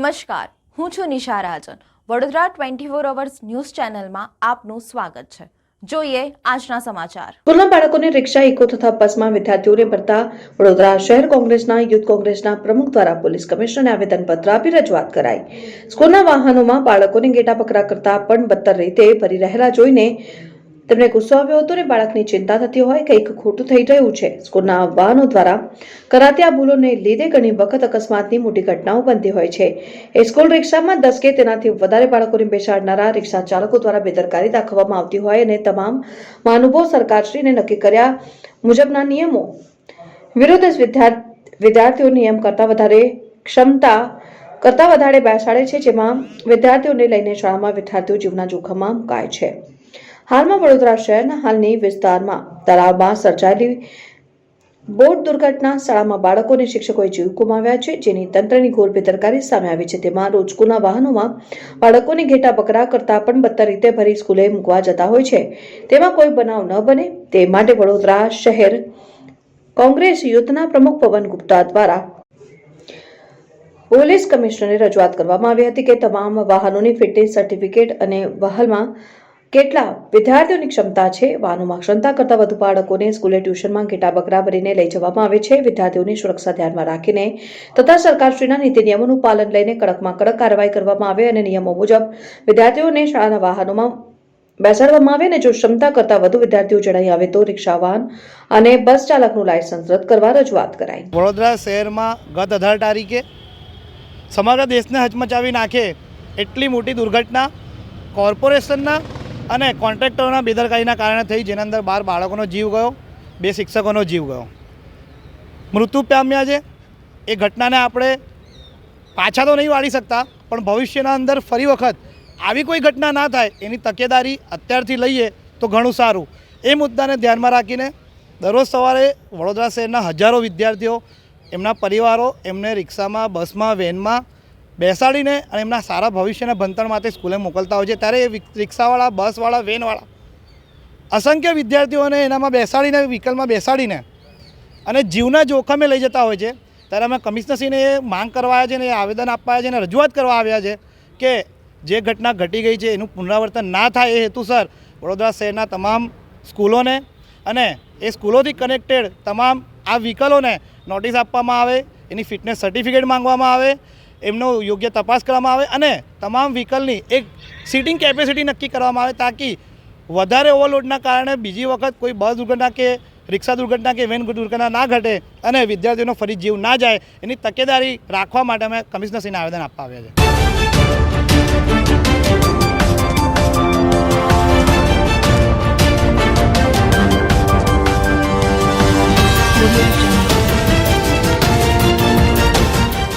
નમસ્કાર, હું છું નિશા રાજન. વડોદરા 24 અવર્સ ન્યૂઝ ચેનલમાં આપનું સ્વાગત છે. જોઈએ આજના સમાચાર. સ્કૂલના બાળકોને રિક્ષા, ઇકો તથા બસમાં વિદ્યાર્થીઓને ભરતા વડોદરા શહેર કોંગ્રેસના યુથ કોંગ્રેસના પ્રમુખ દ્વારા પોલીસ કમિશનરને આવેદનપત્ર આપી રજૂઆત કરાઈ. સ્કૂલના વાહનોમાં બાળકોને ઘેટાપકડા કરતા પણ બદતર રીતે ભરી રહેલા જોઈને તેમને ગુસ્સો આવ્યો હતો અને બાળકની ચિંતા થતી હોય કંઈક ખોટું થઈ રહ્યું છે. સ્કૂલના વાહનો દ્વારા કરાતી આ ભૂલોને લીધે ઘણી વખત અકસ્માતની મોટી ઘટનાઓ બનતી હોય છે. એ સ્કૂલ રિક્ષામાં 10 કે તેનાથી વધારે બાળકોને બેસાડનારા રિક્ષા ચાલકો દ્વારા બેદરકારી દાખવવામાં આવતી હોય અને તમામ મહાનુભાવો સરકારશ્રીને નક્કી કર્યા મુજબના નિયમો વિરુદ્ધ વિદ્યાર્થીઓ નિયમ કરતા વધારે ક્ષમતા કરતા વધારે બેસાડે છે, જેમાં વિદ્યાર્થીઓને લઈને શાળામાં વિદ્યાર્થીઓ જીવના જોખમમાં મુકાય છે. હાલમાં વડોદરા શહેરના હાલની વિસ્તારમાં તળાવમાં સર્જાયેલી બોટ દુર્ઘટના શાળામાં બાળકો અને શિક્ષકોએ જીવ ગુમાવ્યા છે, જેની તંત્રની ઘોર બેદરકારી સામે આવી છે. તેમાં રોજ સ્કૂલના વાહનોમાં બાળકોની ઘેટા પકડા કરતા પણ બદતર રીતે ભરી સ્કૂલે મૂકવા જતા હોય છે. તેમાં કોઈ બનાવ ન બને તે માટે વડોદરા શહેર કોંગ્રેસ યુથના પ્રમુખ પવન ગુપ્તા દ્વારા પોલીસ કમિશનરને રજૂઆત કરવામાં આવી હતી કે તમામ વાહનોની ફિટનેસ સર્ટિફિકેટ અને વહાલમાં કેટલા વિદ્યાર્થીઓની ક્ષમતા છે. વાહનોમાં ક્ષમતા કરતાં વધુ બાળકોને સ્કૂલે ટ્યુશનમાં ઘેટા બકરા ભરીને લઈ જવામાં આવે છે. વિદ્યાર્થીઓની સુરક્ષા ધ્યાનમાં રાખીને તથા સરકારશ્રીના નીતિ નિયમોનું પાલન લઈને કડકમાં કડક કાર્યવાહી કરવામાં આવે અને નિયમો મુજબ વિદ્યાર્થીઓને શાળાના વાહનોમાં બેસાડવામાં આવે અને જો ક્ષમતા કરતાં વધુ વિદ્યાર્થીઓ જણાઈ આવે તો રિક્ષા વાહન અને બસ ચાલકનું લાયસન્સ રદ કરવા રજૂઆત કરાઈ. વડોદરા શહેરમાં ગત 18 તારીખે સમગ્ર દેશને હચમચાવી નાખે એટલી મોટી દુર્ઘટના કોર્પોરેશનના અને કોન્ટ્રાક્ટરોના બેદરકારીના કારણે થઈ, જેના અંદર 12 બાળકોનો જીવ ગયો, 2 શિક્ષકોનો જીવ ગયો, મૃત્યુ પામ્યા છે. એ ઘટનાને આપણે પાછા તો નહીં વાળી શકતા, પણ ભવિષ્યના અંદર ફરી વખત આવી કોઈ ઘટના ના થાય એની તકેદારી અત્યારથી લઈએ તો ઘણું સારું. એ મુદ્દાને ધ્યાનમાં રાખીને દરરોજ સવારે વડોદરા શહેરના હજારો વિદ્યાર્થીઓ, એમના પરિવારો એમને રિક્ષામાં, બસમાં, વેનમાં બેસાડીને અને એમના સારા ભવિષ્યના ભણતર માટે સ્કૂલે મોકલતા હોય છે. ત્યારે એ રિક્ષાવાળા, બસવાળા, વેનવાળા અસંખ્ય વિદ્યાર્થીઓને એનામાં બેસાડીને, વ્હીકલમાં બેસાડીને અને જીવના જોખમે લઈ જતા હોય છે. ત્યારે અમે કમિશનરશ્રીને એ માંગ કરવા આવ્યા છે અને એ આવેદન આપવા આવ્યા છે અને રજૂઆત કરવા આવ્યા છે કે જે ઘટના ઘટી ગઈ છે એનું પુનરાવર્તન ના થાય એ હેતુસર વડોદરા શહેરના તમામ સ્કૂલોને અને એ સ્કૂલોથી કનેક્ટેડ તમામ આ વ્હીકલોને નોટિસ આપવામાં આવે, એની ફિટનેસ સર્ટિફિકેટ માંગવામાં આવે, એમનો યોગ્ય તપાસ કરવામાં આવે અને તમામ વ્હીકલની એક સીટિંગ કેપેસિટી નક્કી કરવામાં આવે, તાકી વધારે ઓવરલોડના કારણે બીજી વખત કોઈ બસ દુર્ઘટના કે રિક્ષા દુર્ઘટના કે વેન દુર્ઘટના ના ઘટે અને વિદ્યાર્થીઓનો ફરી જીવ ના જાય એની તકેદારી રાખવા માટે અમે કમિશનરશ્રીને આવેદન આપવા આવ્યા છે.